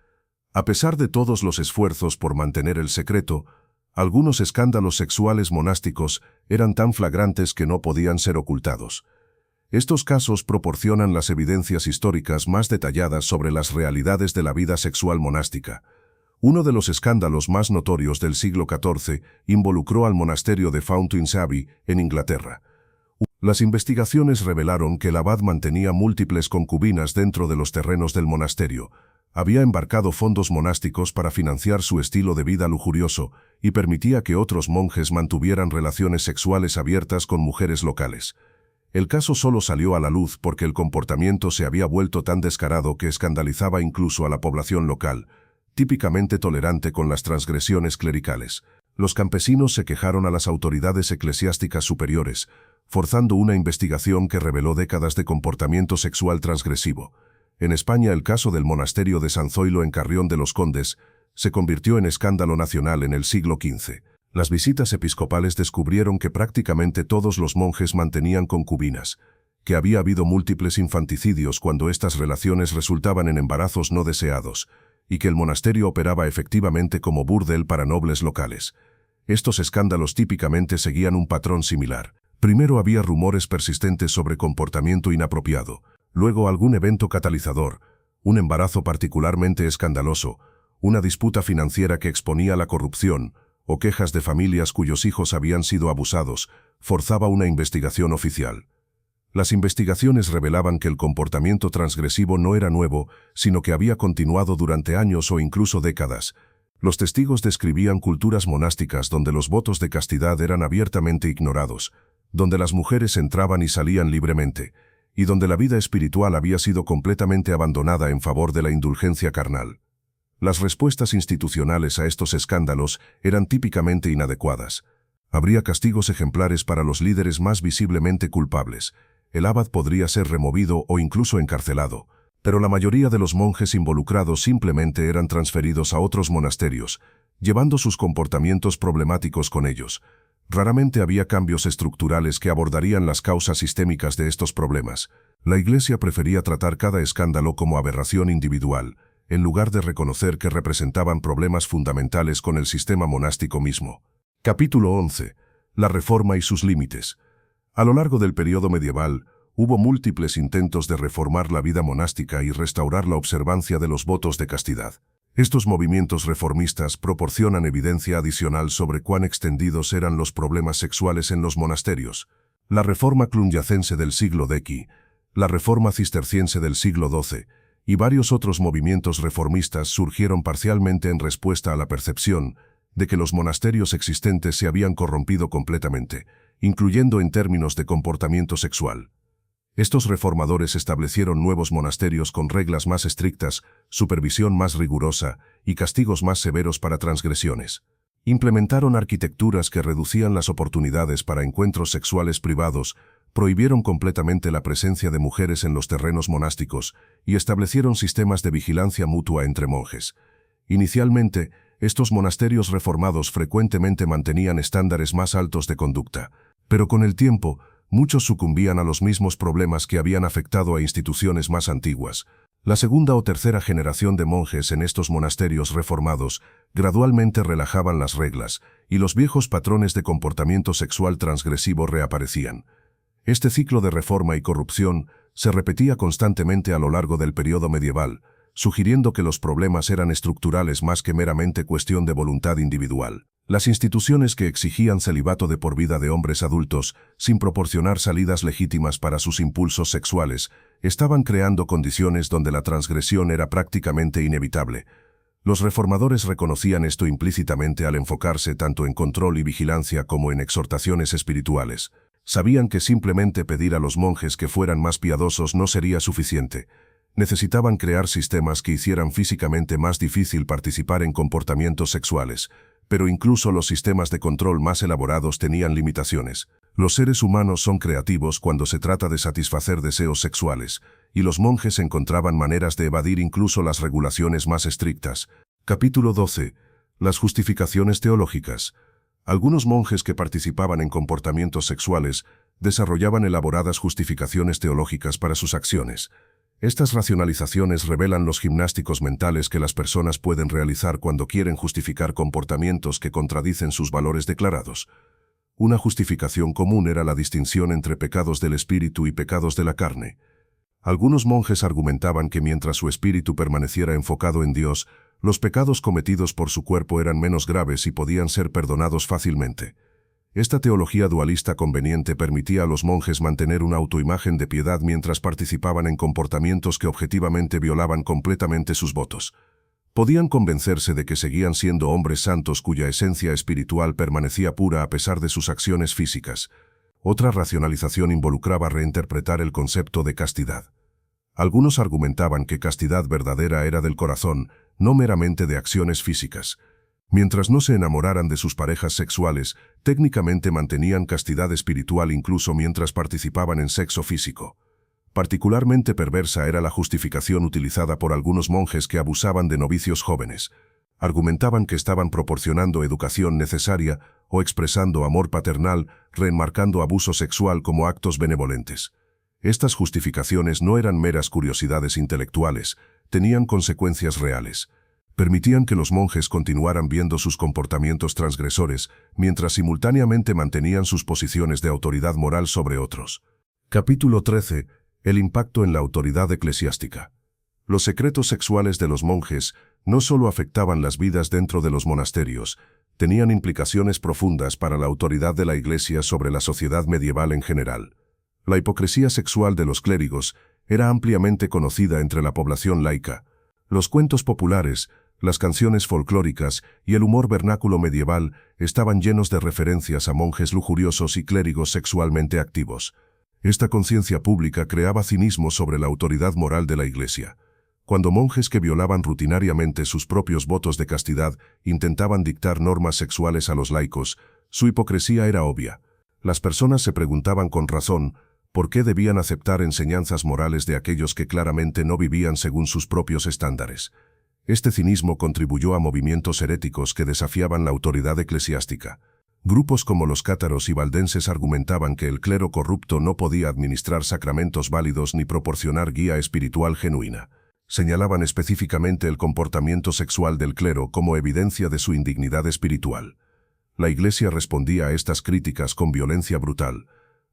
A pesar de todos los esfuerzos por mantener el secreto, algunos escándalos sexuales monásticos eran tan flagrantes que no podían ser ocultados. Estos casos proporcionan las evidencias históricas más detalladas sobre las realidades de la vida sexual monástica. Uno de los escándalos más notorios del siglo XIV involucró al monasterio de Fountains Abbey, en Inglaterra. Las investigaciones revelaron que el abad mantenía múltiples concubinas dentro de los terrenos del monasterio, había embarcado fondos monásticos para financiar su estilo de vida lujurioso y permitía que otros monjes mantuvieran relaciones sexuales abiertas con mujeres locales. El caso solo salió a la luz porque el comportamiento se había vuelto tan descarado que escandalizaba incluso a la población local, típicamente tolerante con las transgresiones clericales. Los campesinos se quejaron a las autoridades eclesiásticas superiores, forzando una investigación que reveló décadas de comportamiento sexual transgresivo. En España, el caso del monasterio de San Zoilo en Carrión de los Condes se convirtió en escándalo nacional en el siglo XV. Las visitas episcopales descubrieron que prácticamente todos los monjes mantenían concubinas, que había habido múltiples infanticidios cuando estas relaciones resultaban en embarazos no deseados, y que el monasterio operaba efectivamente como burdel para nobles locales. Estos escándalos típicamente seguían un patrón similar. Primero había rumores persistentes sobre comportamiento inapropiado, luego algún evento catalizador, un embarazo particularmente escandaloso, una disputa financiera que exponía la corrupción, o quejas de familias cuyos hijos habían sido abusados, forzaba una investigación oficial. Las investigaciones revelaban que el comportamiento transgresivo no era nuevo, sino que había continuado durante años o incluso décadas. Los testigos describían culturas monásticas donde los votos de castidad eran abiertamente ignorados, donde las mujeres entraban y salían libremente, y donde la vida espiritual había sido completamente abandonada en favor de la indulgencia carnal. Las respuestas institucionales a estos escándalos eran típicamente inadecuadas. Habría castigos ejemplares para los líderes más visiblemente culpables. El abad podría ser removido o incluso encarcelado, pero la mayoría de los monjes involucrados simplemente eran transferidos a otros monasterios, llevando sus comportamientos problemáticos con ellos. Raramente había cambios estructurales que abordarían las causas sistémicas de estos problemas. La Iglesia prefería tratar cada escándalo como aberración individual, en lugar de reconocer que representaban problemas fundamentales con el sistema monástico mismo. Capítulo 11. La Reforma y sus límites. A lo largo del periodo medieval, hubo múltiples intentos de reformar la vida monástica y restaurar la observancia de los votos de castidad. Estos movimientos reformistas proporcionan evidencia adicional sobre cuán extendidos eran los problemas sexuales en los monasterios. La Reforma clunyacense del siglo X, la Reforma cisterciense del siglo XII, y varios otros movimientos reformistas surgieron parcialmente en respuesta a la percepción de que los monasterios existentes se habían corrompido completamente, incluyendo en términos de comportamiento sexual. Estos reformadores establecieron nuevos monasterios con reglas más estrictas, supervisión más rigurosa y castigos más severos para transgresiones. Implementaron arquitecturas que reducían las oportunidades para encuentros sexuales privados, prohibieron completamente la presencia de mujeres en los terrenos monásticos y establecieron sistemas de vigilancia mutua entre monjes. Inicialmente, estos monasterios reformados frecuentemente mantenían estándares más altos de conducta, pero con el tiempo, muchos sucumbían a los mismos problemas que habían afectado a instituciones más antiguas. La segunda o tercera generación de monjes en estos monasterios reformados gradualmente relajaban las reglas, y los viejos patrones de comportamiento sexual transgresivo reaparecían. Este ciclo de reforma y corrupción se repetía constantemente a lo largo del periodo medieval, sugiriendo que los problemas eran estructurales más que meramente cuestión de voluntad individual. Las instituciones que exigían celibato de por vida de hombres adultos, sin proporcionar salidas legítimas para sus impulsos sexuales, estaban creando condiciones donde la transgresión era prácticamente inevitable. Los reformadores reconocían esto implícitamente al enfocarse tanto en control y vigilancia como en exhortaciones espirituales. Sabían que simplemente pedir a los monjes que fueran más piadosos no sería suficiente. Necesitaban crear sistemas que hicieran físicamente más difícil participar en comportamientos sexuales, pero incluso los sistemas de control más elaborados tenían limitaciones. Los seres humanos son creativos cuando se trata de satisfacer deseos sexuales, y los monjes encontraban maneras de evadir incluso las regulaciones más estrictas. Capítulo 12. Las justificaciones teológicas. Algunos monjes que participaban en comportamientos sexuales desarrollaban elaboradas justificaciones teológicas para sus acciones. Estas racionalizaciones revelan los gimnásticos mentales que las personas pueden realizar cuando quieren justificar comportamientos que contradicen sus valores declarados. Una justificación común era la distinción entre pecados del espíritu y pecados de la carne. Algunos monjes argumentaban que mientras su espíritu permaneciera enfocado en Dios, los pecados cometidos por su cuerpo eran menos graves y podían ser perdonados fácilmente. Esta teología dualista conveniente permitía a los monjes mantener una autoimagen de piedad mientras participaban en comportamientos que objetivamente violaban completamente sus votos. Podían convencerse de que seguían siendo hombres santos cuya esencia espiritual permanecía pura a pesar de sus acciones físicas. Otra racionalización involucraba reinterpretar el concepto de castidad. Algunos argumentaban que castidad verdadera era del corazón, no meramente de acciones físicas. Mientras no se enamoraran de sus parejas sexuales, técnicamente mantenían castidad espiritual incluso mientras participaban en sexo físico. Particularmente perversa era la justificación utilizada por algunos monjes que abusaban de novicios jóvenes. Argumentaban que estaban proporcionando educación necesaria o expresando amor paternal, reenmarcando abuso sexual como actos benevolentes. Estas justificaciones no eran meras curiosidades intelectuales, tenían consecuencias reales. Permitían que los monjes continuaran viendo sus comportamientos transgresores, mientras simultáneamente mantenían sus posiciones de autoridad moral sobre otros. Capítulo 13. El impacto en la autoridad eclesiástica. Los secretos sexuales de los monjes no solo afectaban las vidas dentro de los monasterios, tenían implicaciones profundas para la autoridad de la Iglesia sobre la sociedad medieval en general. La hipocresía sexual de los clérigos era ampliamente conocida entre la población laica. Los cuentos populares, las canciones folclóricas y el humor vernáculo medieval estaban llenos de referencias a monjes lujuriosos y clérigos sexualmente activos. Esta conciencia pública creaba cinismo sobre la autoridad moral de la Iglesia. Cuando monjes que violaban rutinariamente sus propios votos de castidad intentaban dictar normas sexuales a los laicos, su hipocresía era obvia. Las personas se preguntaban con razón por qué debían aceptar enseñanzas morales de aquellos que claramente no vivían según sus propios estándares. Este cinismo contribuyó a movimientos heréticos que desafiaban la autoridad eclesiástica. Grupos como los cátaros y valdenses argumentaban que el clero corrupto no podía administrar sacramentos válidos ni proporcionar guía espiritual genuina. Señalaban específicamente el comportamiento sexual del clero como evidencia de su indignidad espiritual. La Iglesia respondía a estas críticas con violencia brutal,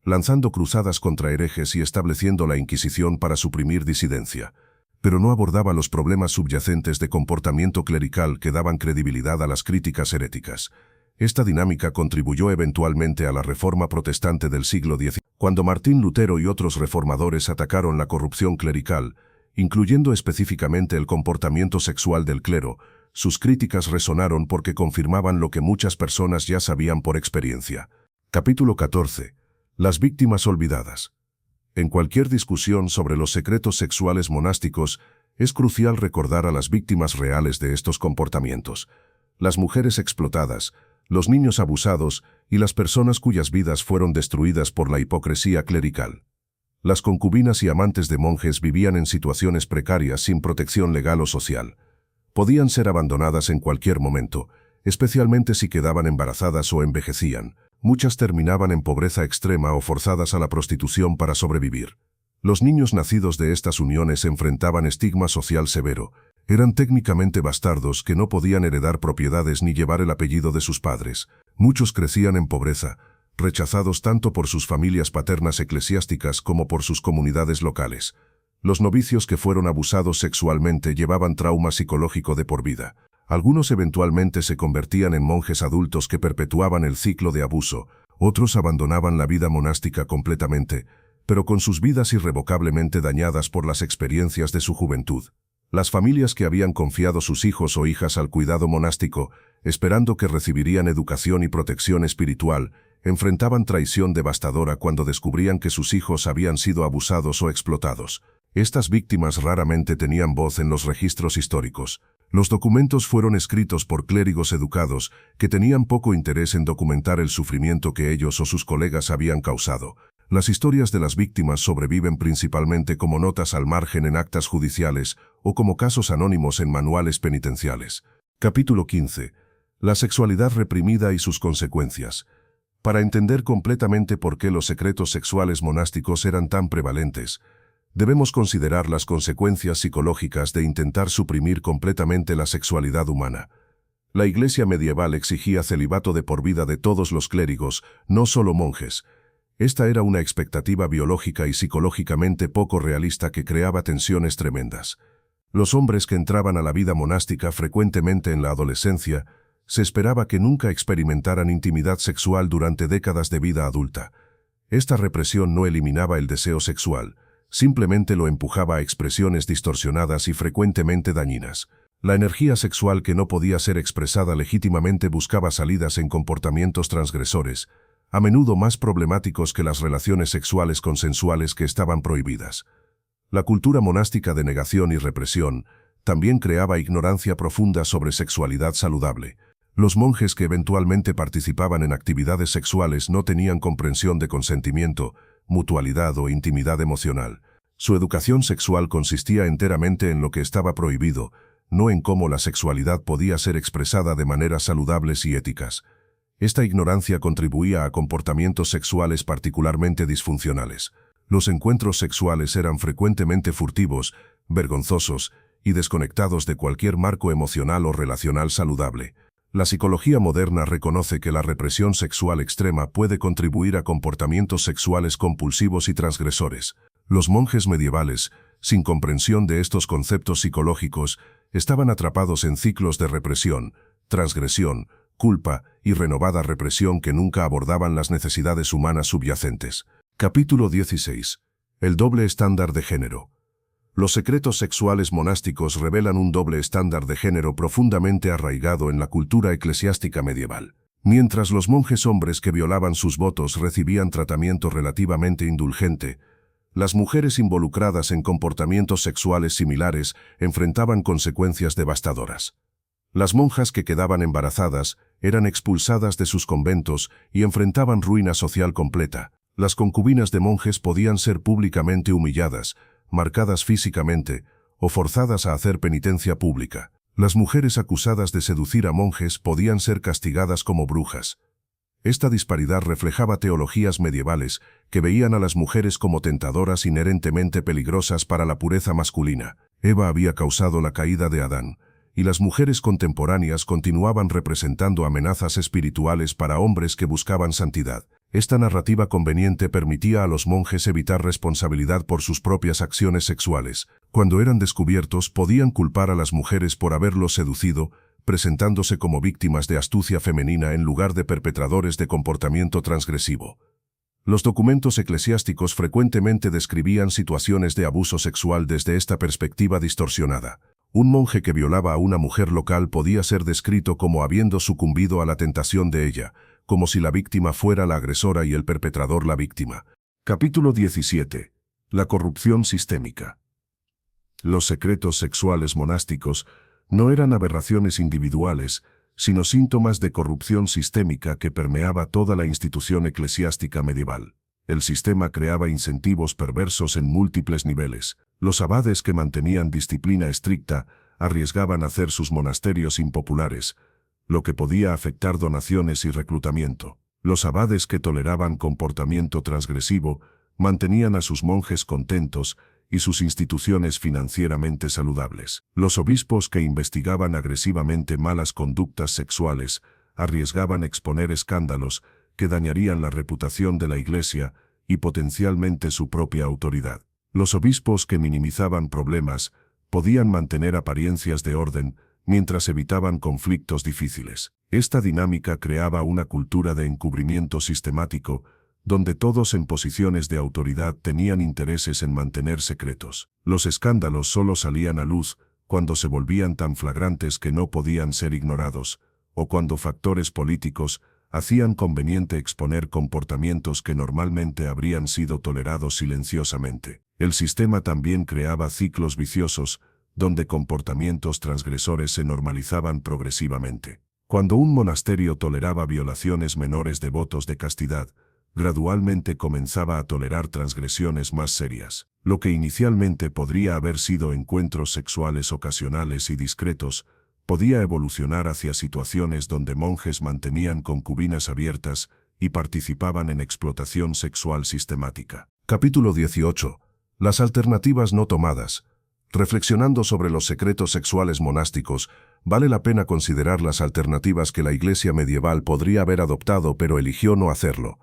lanzando cruzadas contra herejes y estableciendo la Inquisición para suprimir disidencia. Pero no abordaba los problemas subyacentes de comportamiento clerical que daban credibilidad a las críticas heréticas. Esta dinámica contribuyó eventualmente a la Reforma protestante del siglo XIX. Cuando Martín Lutero y otros reformadores atacaron la corrupción clerical, incluyendo específicamente el comportamiento sexual del clero. Sus críticas resonaron porque confirmaban lo que muchas personas ya sabían por experiencia. Capítulo 14. Las víctimas olvidadas. En cualquier discusión sobre los secretos sexuales monásticos, es crucial recordar a las víctimas reales de estos comportamientos: las mujeres explotadas, los niños abusados y las personas cuyas vidas fueron destruidas por la hipocresía clerical. Las concubinas y amantes de monjes vivían en situaciones precarias sin protección legal o social. Podían ser abandonadas en cualquier momento, especialmente si quedaban embarazadas o envejecían. Muchas terminaban en pobreza extrema o forzadas a la prostitución para sobrevivir. Los niños nacidos de estas uniones enfrentaban estigma social severo. Eran técnicamente bastardos que no podían heredar propiedades ni llevar el apellido de sus padres. Muchos crecían en pobreza, rechazados tanto por sus familias paternas eclesiásticas como por sus comunidades locales. Los novicios que fueron abusados sexualmente llevaban trauma psicológico de por vida. Algunos eventualmente se convertían en monjes adultos que perpetuaban el ciclo de abuso. Otros abandonaban la vida monástica completamente, pero con sus vidas irrevocablemente dañadas por las experiencias de su juventud. Las familias que habían confiado sus hijos o hijas al cuidado monástico, esperando que recibirían educación y protección espiritual, enfrentaban traición devastadora cuando descubrían que sus hijos habían sido abusados o explotados. Estas víctimas raramente tenían voz en los registros históricos. Los documentos fueron escritos por clérigos educados que tenían poco interés en documentar el sufrimiento que ellos o sus colegas habían causado. Las historias de las víctimas sobreviven principalmente como notas al margen en actas judiciales o como casos anónimos en manuales penitenciales. Capítulo 15. La sexualidad reprimida y sus consecuencias. Para entender completamente por qué los secretos sexuales monásticos eran tan prevalentes, debemos considerar las consecuencias psicológicas de intentar suprimir completamente la sexualidad humana. La Iglesia medieval exigía celibato de por vida de todos los clérigos, no solo monjes. Esta era una expectativa biológica y psicológicamente poco realista que creaba tensiones tremendas. Los hombres que entraban a la vida monástica frecuentemente en la adolescencia, se esperaba que nunca experimentaran intimidad sexual durante décadas de vida adulta. Esta represión no eliminaba el deseo sexual, simplemente lo empujaba a expresiones distorsionadas y frecuentemente dañinas. La energía sexual que no podía ser expresada legítimamente buscaba salidas en comportamientos transgresores, a menudo más problemáticos que las relaciones sexuales consensuales que estaban prohibidas. La cultura monástica de negación y represión también creaba ignorancia profunda sobre sexualidad saludable. Los monjes que eventualmente participaban en actividades sexuales no tenían comprensión de consentimiento, mutualidad o intimidad emocional. Su educación sexual consistía enteramente en lo que estaba prohibido, no en cómo la sexualidad podía ser expresada de maneras saludables y éticas. Esta ignorancia contribuía a comportamientos sexuales particularmente disfuncionales. Los encuentros sexuales eran frecuentemente furtivos, vergonzosos y desconectados de cualquier marco emocional o relacional saludable. La psicología moderna reconoce que la represión sexual extrema puede contribuir a comportamientos sexuales compulsivos y transgresores. Los monjes medievales, sin comprensión de estos conceptos psicológicos, estaban atrapados en ciclos de represión, transgresión, culpa y renovada represión que nunca abordaban las necesidades humanas subyacentes. Capítulo 16. El doble estándar de género. Los secretos sexuales monásticos revelan un doble estándar de género profundamente arraigado en la cultura eclesiástica medieval. Mientras los monjes hombres que violaban sus votos recibían tratamiento relativamente indulgente, las mujeres involucradas en comportamientos sexuales similares enfrentaban consecuencias devastadoras. Las monjas que quedaban embarazadas eran expulsadas de sus conventos y enfrentaban ruina social completa. Las concubinas de monjes podían ser públicamente humilladas, marcadas físicamente o forzadas a hacer penitencia pública. Las mujeres acusadas de seducir a monjes podían ser castigadas como brujas. Esta disparidad reflejaba teologías medievales que veían a las mujeres como tentadoras inherentemente peligrosas para la pureza masculina. Eva había causado la caída de Adán, y las mujeres contemporáneas continuaban representando amenazas espirituales para hombres que buscaban santidad. Esta narrativa conveniente permitía a los monjes evitar responsabilidad por sus propias acciones sexuales. Cuando eran descubiertos, podían culpar a las mujeres por haberlos seducido, presentándose como víctimas de astucia femenina en lugar de perpetradores de comportamiento transgresivo. Los documentos eclesiásticos frecuentemente describían situaciones de abuso sexual desde esta perspectiva distorsionada. Un monje que violaba a una mujer local podía ser descrito como habiendo sucumbido a la tentación de ella, como si la víctima fuera la agresora y el perpetrador la víctima. Capítulo 17. La corrupción sistémica. Los secretos sexuales monásticos no eran aberraciones individuales, sino síntomas de corrupción sistémica que permeaba toda la institución eclesiástica medieval. El sistema creaba incentivos perversos en múltiples niveles. Los abades que mantenían disciplina estricta arriesgaban hacer sus monasterios impopulares, lo que podía afectar donaciones y reclutamiento. Los abades que toleraban comportamiento transgresivo mantenían a sus monjes contentos y sus instituciones financieramente saludables. Los obispos que investigaban agresivamente malas conductas sexuales arriesgaban exponer escándalos que dañarían la reputación de la Iglesia y potencialmente su propia autoridad. Los obispos que minimizaban problemas podían mantener apariencias de orden mientras evitaban conflictos difíciles. Esta dinámica creaba una cultura de encubrimiento sistemático donde todos en posiciones de autoridad tenían intereses en mantener secretos. Los escándalos solo salían a luz cuando se volvían tan flagrantes que no podían ser ignorados, o cuando factores políticos hacían conveniente exponer comportamientos que normalmente habrían sido tolerados silenciosamente. El sistema también creaba ciclos viciosos, donde comportamientos transgresores se normalizaban progresivamente. Cuando un monasterio toleraba violaciones menores de votos de castidad, gradualmente comenzaba a tolerar transgresiones más serias. Lo que inicialmente podría haber sido encuentros sexuales ocasionales y discretos, podía evolucionar hacia situaciones donde monjes mantenían concubinas abiertas y participaban en explotación sexual sistemática. Capítulo 18. Las alternativas no tomadas. Reflexionando sobre los secretos sexuales monásticos, vale la pena considerar las alternativas que la Iglesia medieval podría haber adoptado pero eligió no hacerlo.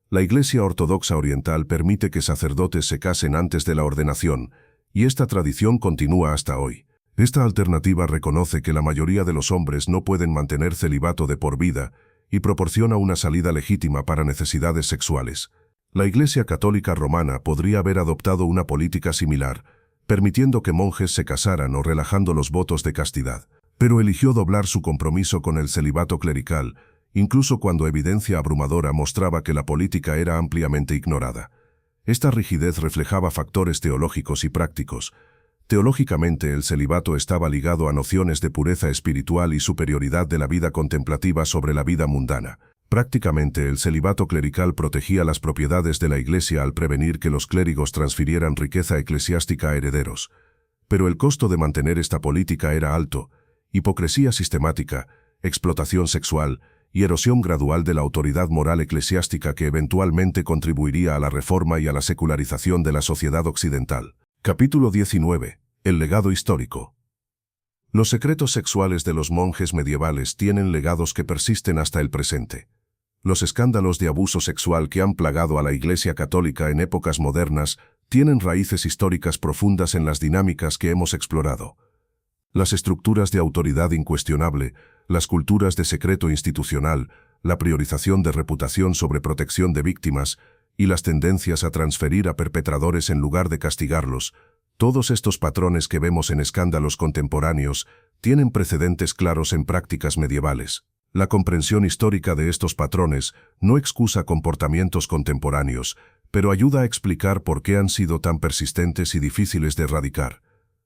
La Iglesia Ortodoxa Oriental permite que sacerdotes se casen antes de la ordenación, y esta tradición continúa hasta hoy. Esta alternativa reconoce que la mayoría de los hombres no pueden mantener celibato de por vida y proporciona una salida legítima para necesidades sexuales. La Iglesia Católica Romana podría haber adoptado una política similar, permitiendo que monjes se casaran o relajando los votos de castidad, pero eligió doblar su compromiso con el celibato clerical, incluso cuando evidencia abrumadora mostraba que la política era ampliamente ignorada. Esta rigidez reflejaba factores teológicos y prácticos. Teológicamente, el celibato estaba ligado a nociones de pureza espiritual y superioridad de la vida contemplativa sobre la vida mundana. Prácticamente, el celibato clerical protegía las propiedades de la Iglesia al prevenir que los clérigos transfirieran riqueza eclesiástica a herederos. Pero el costo de mantener esta política era alto: hipocresía sistemática, explotación sexual y erosión gradual de la autoridad moral eclesiástica que eventualmente contribuiría a la reforma y a la secularización de la sociedad occidental. Capítulo 19. El legado histórico. Los secretos sexuales de los monjes medievales tienen legados que persisten hasta el presente. Los escándalos de abuso sexual que han plagado a la Iglesia Católica en épocas modernas tienen raíces históricas profundas en las dinámicas que hemos explorado. Las estructuras de autoridad incuestionable, las culturas de secreto institucional, la priorización de reputación sobre protección de víctimas y las tendencias a transferir a perpetradores en lugar de castigarlos, todos estos patrones que vemos en escándalos contemporáneos tienen precedentes claros en prácticas medievales. La comprensión histórica de estos patrones no excusa comportamientos contemporáneos, pero ayuda a explicar por qué han sido tan persistentes y difíciles de erradicar.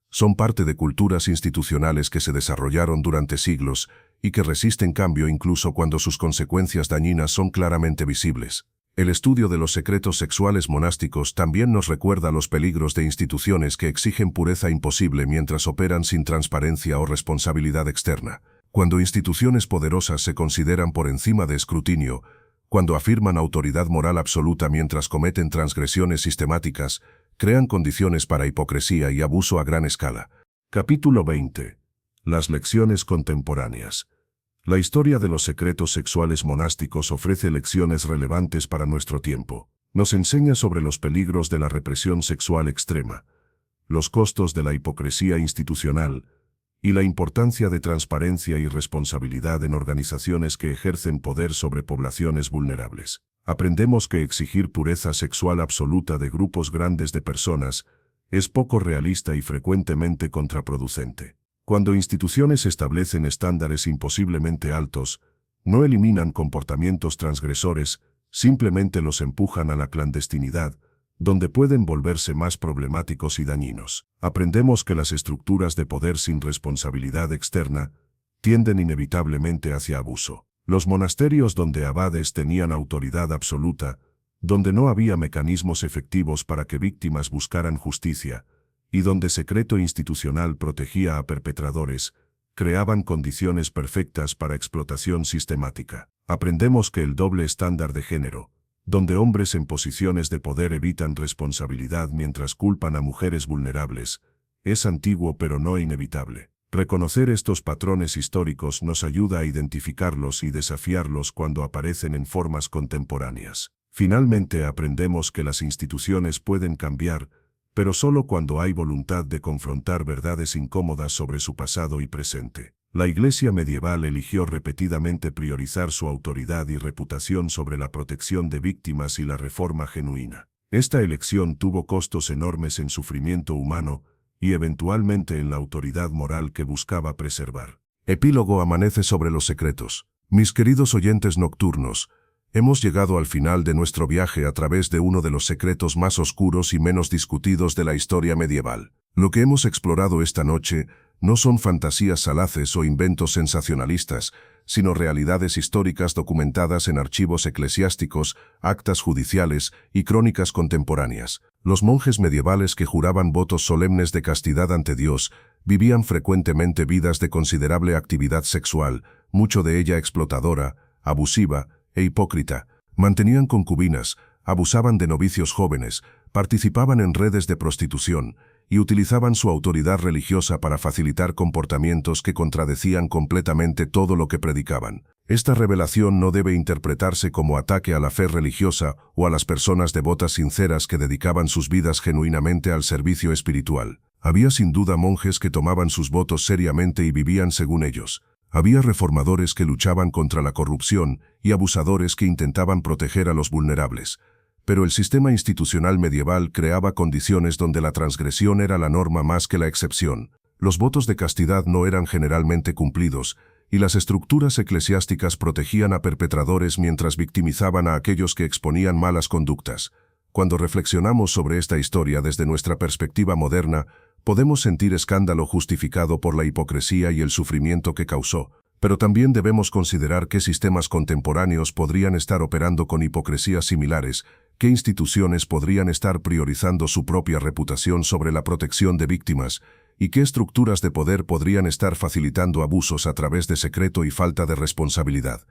Son parte de culturas institucionales que se desarrollaron durante siglos y que resisten cambio incluso cuando sus consecuencias dañinas son claramente visibles. El estudio de los secretos sexuales monásticos también nos recuerda los peligros de instituciones que exigen pureza imposible mientras operan sin transparencia o responsabilidad externa. Cuando instituciones poderosas se consideran por encima de escrutinio, cuando afirman autoridad moral absoluta mientras cometen transgresiones sistemáticas, crean condiciones para hipocresía y abuso a gran escala. Capítulo 20. Las lecciones contemporáneas. La historia de los secretos sexuales monásticos ofrece lecciones relevantes para nuestro tiempo. Nos enseña sobre los peligros de la represión sexual extrema, los costos de la hipocresía institucional y la importancia de transparencia y responsabilidad en organizaciones que ejercen poder sobre poblaciones vulnerables. Aprendemos que exigir pureza sexual absoluta de grupos grandes de personas es poco realista y frecuentemente contraproducente. Cuando instituciones establecen estándares imposiblemente altos, no eliminan comportamientos transgresores, simplemente los empujan a la clandestinidad, donde pueden volverse más problemáticos y dañinos. Aprendemos que las estructuras de poder sin responsabilidad externa tienden inevitablemente hacia abuso. Los monasterios donde abades tenían autoridad absoluta, donde no había mecanismos efectivos para que víctimas buscaran justicia, y donde secreto institucional protegía a perpetradores, creaban condiciones perfectas para explotación sistemática. Aprendemos que el doble estándar de género, donde hombres en posiciones de poder evitan responsabilidad mientras culpan a mujeres vulnerables, es antiguo pero no inevitable. Reconocer estos patrones históricos nos ayuda a identificarlos y desafiarlos cuando aparecen en formas contemporáneas. Finalmente aprendemos que las instituciones pueden cambiar, pero solo cuando hay voluntad de confrontar verdades incómodas sobre su pasado y presente. La Iglesia medieval eligió repetidamente priorizar su autoridad y reputación sobre la protección de víctimas y la reforma genuina. Esta elección tuvo costos enormes en sufrimiento humano y eventualmente en la autoridad moral que buscaba preservar. Epílogo amanece sobre los secretos. Mis queridos oyentes nocturnos, hemos llegado al final de nuestro viaje a través de uno de los secretos más oscuros y menos discutidos de la historia medieval. Lo que hemos explorado esta noche no son fantasías salaces o inventos sensacionalistas, sino realidades históricas documentadas en archivos eclesiásticos, actas judiciales y crónicas contemporáneas. Los monjes medievales que juraban votos solemnes de castidad ante Dios vivían frecuentemente vidas de considerable actividad sexual, mucho de ella explotadora, abusiva e hipócrita. Mantenían concubinas, abusaban de novicios jóvenes, participaban en redes de prostitución y utilizaban su autoridad religiosa para facilitar comportamientos que contradecían completamente todo lo que predicaban. Esta revelación no debe interpretarse como ataque a la fe religiosa o a las personas devotas sinceras que dedicaban sus vidas genuinamente al servicio espiritual. Había sin duda monjes que tomaban sus votos seriamente y vivían según ellos. Había reformadores que luchaban contra la corrupción y abusadores que intentaban proteger a los vulnerables. Pero el sistema institucional medieval creaba condiciones donde la transgresión era la norma más que la excepción. Los votos de castidad no eran generalmente cumplidos, y las estructuras eclesiásticas protegían a perpetradores mientras victimizaban a aquellos que exponían malas conductas. Cuando reflexionamos sobre esta historia desde nuestra perspectiva moderna, podemos sentir escándalo justificado por la hipocresía y el sufrimiento que causó. Pero también debemos considerar qué sistemas contemporáneos podrían estar operando con hipocresías similares, qué instituciones podrían estar priorizando su propia reputación sobre la protección de víctimas, y qué estructuras de poder podrían estar facilitando abusos a través de secreto y falta de responsabilidad.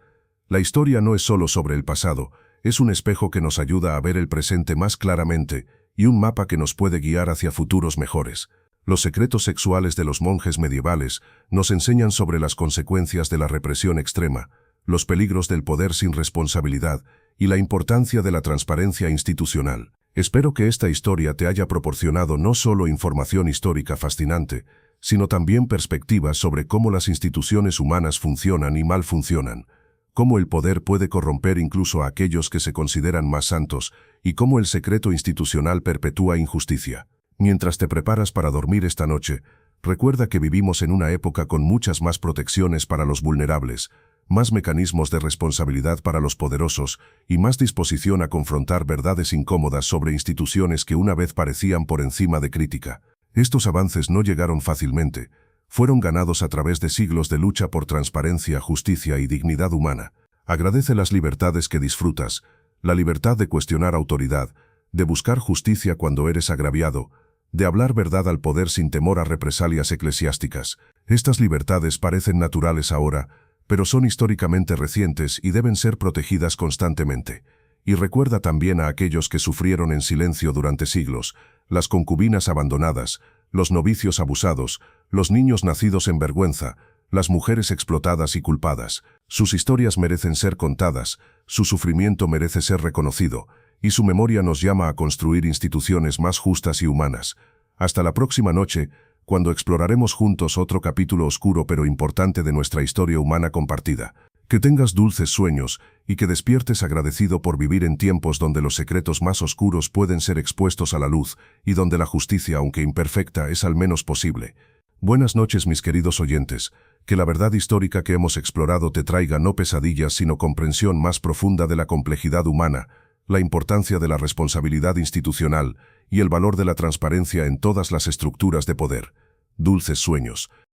La historia no es solo sobre el pasado, es un espejo que nos ayuda a ver el presente más claramente y un mapa que nos puede guiar hacia futuros mejores. Los secretos sexuales de los monjes medievales nos enseñan sobre las consecuencias de la represión extrema, los peligros del poder sin responsabilidad y la importancia de la transparencia institucional. Espero que esta historia te haya proporcionado no solo información histórica fascinante, sino también perspectivas sobre cómo las instituciones humanas funcionan y mal funcionan, cómo el poder puede corromper incluso a aquellos que se consideran más santos y cómo el secreto institucional perpetúa injusticia. Mientras te preparas para dormir esta noche, recuerda que vivimos en una época con muchas más protecciones para los vulnerables, más mecanismos de responsabilidad para los poderosos y más disposición a confrontar verdades incómodas sobre instituciones que una vez parecían por encima de crítica. Estos avances no llegaron fácilmente, fueron ganados a través de siglos de lucha por transparencia, justicia y dignidad humana. Agradece las libertades que disfrutas, la libertad de cuestionar autoridad, de buscar justicia cuando eres agraviado, de hablar verdad al poder sin temor a represalias eclesiásticas. Estas libertades parecen naturales ahora, pero son históricamente recientes y deben ser protegidas constantemente. Y recuerda también a aquellos que sufrieron en silencio durante siglos, las concubinas abandonadas, los novicios abusados, los niños nacidos en vergüenza, las mujeres explotadas y culpadas. Sus historias merecen ser contadas, su sufrimiento merece ser reconocido, y su memoria nos llama a construir instituciones más justas y humanas. Hasta la próxima noche, cuando exploraremos juntos otro capítulo oscuro pero importante de nuestra historia humana compartida. Que tengas dulces sueños y que despiertes agradecido por vivir en tiempos donde los secretos más oscuros pueden ser expuestos a la luz y donde la justicia, aunque imperfecta, es al menos posible. Buenas noches, mis queridos oyentes. Que la verdad histórica que hemos explorado te traiga no pesadillas, sino comprensión más profunda de la complejidad humana, la importancia de la responsabilidad institucional y el valor de la transparencia en todas las estructuras de poder. Dulces sueños.